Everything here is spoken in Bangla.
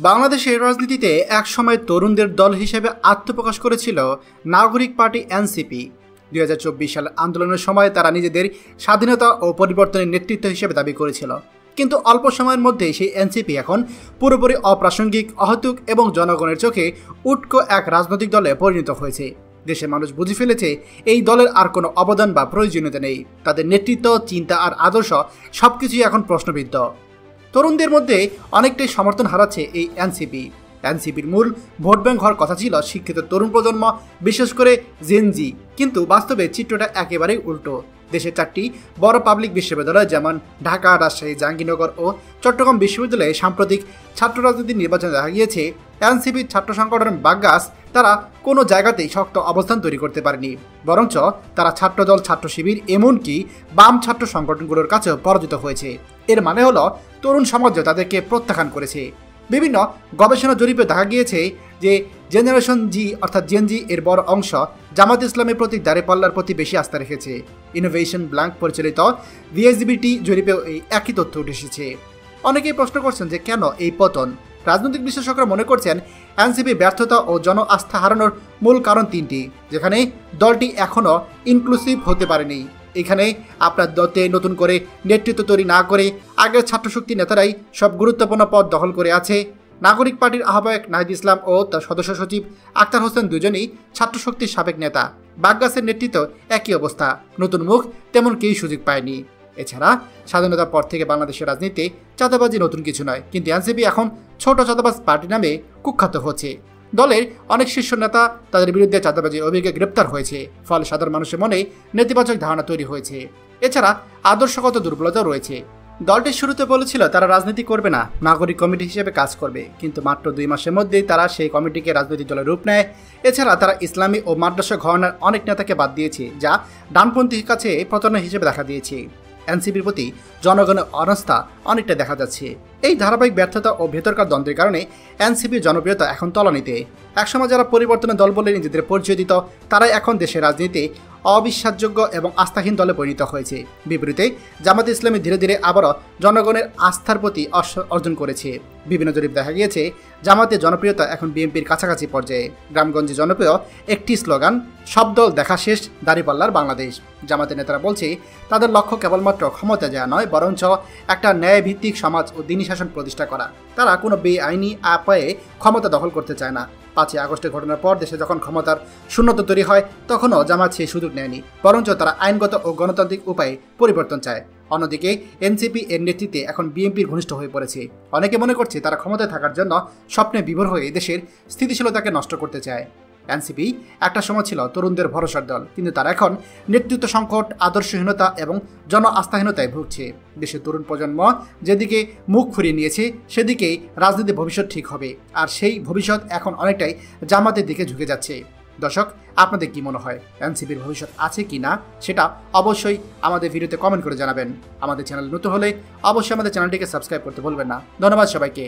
বাংলাদেশের রাজনীতিতে একসময় তরুণদের দল হিসেবে আত্মপ্রকাশ করেছিল নাগরিক পার্টি এনসিপি। 2024 সালের আন্দোলনের সময় তারা নিজেদের স্বাধীনতা ও পরিবর্তনের নেতৃত্ব হিসেবে দাবি করেছিল, কিন্তু অল্প সময়ের মধ্যেই সেই এনসিপি এখন পুরোপুরি অপ্রাসঙ্গিক, অহেতুক এবং জনগণের চোখে উটকো এক রাজনৈতিক দলে পরিণত হয়েছে। দেশের মানুষ বুঝে ফেলেছে এই দলের আর কোনো অবদান বা প্রয়োজনীয়তা নেই। তাদের নেতৃত্ব, চিন্তা আর আদর্শ সবকিছুই এখন প্রশ্নবিদ্ধ। তরুণদের মধ্যে অনেকটাই সমর্থন হারাচ্ছে এই এনসিপি। এনসিপির মূল ভোট ব্যাংক হওয়ার কথা ছিল শিক্ষিত তরুণ প্রজন্ম, বিশেষ করে জেনজি, কিন্তু বাস্তবে চিত্রটা একেবারেই উল্টো। দেশের 4টি বড় পাবলিক বিশ্ববিদ্যালয় যেমন ঢাকা, রাজশাহী, জাহাঙ্গীরনগর ও চট্টগ্রাম বিশ্ববিদ্যালয়ে সাম্প্রতিক ছাত্র রাজনীতির নির্বাচনে দেখা গিয়েছে এনসিপির ছাত্র সংগঠন বাগ্গাস তারা কোনো জায়গাতেই শক্ত অবস্থান তৈরি করতে পারেনি, বরঞ্চ তারা ছাত্রদল, ছাত্র শিবির, এমনকি বাম ছাত্র সংগঠনগুলোর কাছেও পরাজিত হয়েছে। এর মানে হলো তরুণ সমাজও তাদেরকে প্রত্যাখ্যান করেছে। বিভিন্ন গবেষণা জরিপে দেখা গিয়েছে যে জেনারেশন জি অর্থাৎ জেনজি এর বড় অংশ জামাত ইসলামের প্রতীক দাঁড়িপাল্লার প্রতি বেশি আস্থা রেখেছে। ইনোভেশন ব্ল্যাঙ্ক পরিচালিত ভিএসবিটি জরিপেও এই একই তথ্য উঠে এসেছে। অনেকেই প্রশ্ন করছেন যে কেন এই পতন। রাজনৈতিক বিশ্লেষকরা মনে করছেন এনসিপি ব্যর্থতা ও জন আস্থা হারানোর মূল কারণ 3টি, যেখানে দলটি এখনও ইনক্লুসিভ হতে পারেনি। এখানে আপনার দলে নতুন করে নেতৃত্ব তৈরি না করে আগের ছাত্রশক্তি নেতারাই সব গুরুত্বপূর্ণ পদ দখল করে আছে। নাগরিক পার্টির আহ্বায়ক নাহিদ ইসলাম ও তার সদস্য সচিব আক্তার হোসেন দুজনেই ছাত্রশক্তির সাবেক নেতা। বাগ্গাসের নেতৃত্ব একই অবস্থা, নতুন মুখ তেমন কেউ সুযোগ পায়নি। এছাড়া স্বাধীনতার পর থেকে বাংলাদেশের রাজনীতিতে চাঁদাবাজি নতুন কিছু নয়, কিন্তু এনসিপি এখন ছোট চাঁদাবাজ পার্টি নামে কুখ্যাত হচ্ছে। দলের অনেক শীর্ষ নেতা তাদের বিরুদ্ধে চাঁদাবাজির অভিযোগে গ্রেপ্তার হয়েছে, ফলে সাধারণ মানুষের মনে নেতিবাচক ধারণা তৈরি হয়েছে। এছাড়া আদর্শগত দুর্বলতাও রয়েছে। দলটি শুরুতে বলেছিল তারা রাজনীতি করবে না, নাগরিক কমিটি হিসেবে কাজ করবে, কিন্তু মাত্র 2 মাসের মধ্যেই তারা সেই কমিটিকে রাজনৈতিক দলের রূপ নেয়। এছাড়া তারা ইসলামী ও মাদ্রাসা ঘরানার অনেক নেতাকে বাদ দিয়েছে, যা ডানপন্থীর কাছে প্রতারণা হিসেবে দেখা দিয়েছে। এনসিপির প্রতি জনগণের অনাস্থা অনেকটা দেখা যাচ্ছে। এই ধারাবাহিক ব্যর্থতা ও ভেতরকার দ্বন্দ্বের কারণে এনসিপির জনপ্রিয়তা এখন তলানিতে। একসময় যারা পরিবর্তনের দল বলে নিজেদের পরিচয় দিত, তারাই এখন দেশের রাজনীতিতে অবিশ্বাসযোগ্য এবং আস্থাহীন দলে পরিণত হয়েছে। বিপরীতে জামাত ইসলামী ধীরে ধীরে আবারও জনগণের আস্থার প্রতি অর্জন করেছে। বিভিন্ন জরিপ দেখা গিয়েছে জামাতের জনপ্রিয়তা এখন বিএনপির কাছাকাছি পর্যায়ে। গ্রামগঞ্জে জনপ্রিয় একটি স্লোগান, সব দল দেখা শেষ, দাঁড়িপাল্লার বাংলাদেশ। জামাতের নেতারা বলছে তাদের লক্ষ্য কেবলমাত্র ক্ষমতা যাওয়া নয়, বরঞ্চ একটা ন্যায়ভিত্তিক সমাজ ও দিনী শাসন প্রতিষ্ঠা করা। তারা কোনো বেআইনি আপায়ে ক্ষমতা দখল করতে চায় না। 5ই আগস্টের ঘটনার পর দেশে যখন ক্ষমতার শূন্যতা তৈরি হয়, তখনও জামাত সেই সুযোগ নেয়নি, বরঞ্চ তারা আইনগত ও গণতান্ত্রিক উপায়ে পরিবর্তন চায়। অন্যদিকে এনসিপি এর নেতৃত্বে এখন বিএনপির ঘনিষ্ঠ হয়ে পড়েছে। অনেকে মনে করছে তারা ক্ষমতায় থাকার জন্য স্বপ্নে বিভোর হয়ে দেশের স্থিতিশীলতাকে নষ্ট করতে চায়। এনসিপি একটা সময় ছিল তরুণদের ভরসার দল, কিন্তু তারা এখন নেতৃত্ব সংকট, আদর্শহীনতা এবং জন আস্থাহীনতায় ভুগছে। দেশের তরুণ প্রজন্ম যেদিকে মুখ ফিরিয়ে নিয়েছে, সেদিকেই রাজনীতির ভবিষ্যৎ ঠিক হবে, আর সেই ভবিষ্যৎ এখন অনেকটাই জামাতের দিকে ঝুঁকে যাচ্ছে। দর্শক, আপনাদের কি মনে হয় এনসিপির ভবিষ্যৎ আছে কি না, সেটা অবশ্যই আমাদের ভিডিওতে কমেন্ট করে জানাবেন। আমাদের চ্যানেল নতুন হলে অবশ্যই আমাদের চ্যানেলটিকে সাবস্ক্রাইব করতে ভুলবেন না। ধন্যবাদ সবাইকে।